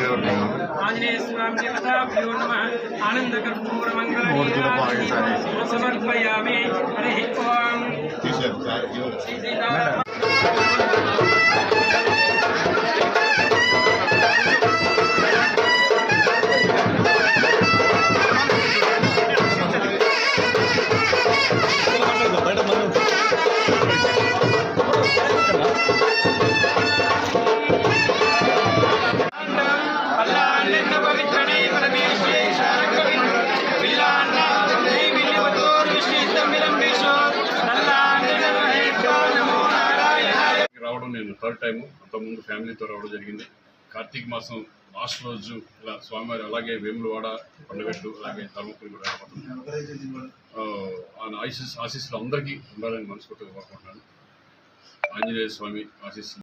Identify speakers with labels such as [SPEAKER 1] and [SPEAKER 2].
[SPEAKER 1] చూడండి ఆంజనేయ స్వామి ఆనంద కర్పూర మంగళ సమర్పయామి. హరి ఓం.
[SPEAKER 2] రావడం నేను థర్డ్ టైం, అంతకుముందు ఫ్యామిలీతో రావడం జరిగింది. కార్తీక మాసం లాస్ట్ రోజు ఇలా స్వామివారి అలాగే వేములవాడ, కొండగట్టు, అలాగే ధర్మపురి కూడా రాబోతుంది. ఆయన ఆశీస్సులు అందరికీ ఉండాలని మనస్ఫూర్తిగా కోరుకుంటున్నాను. ఆంజనేయ స్వామి ఆశీస్సులు.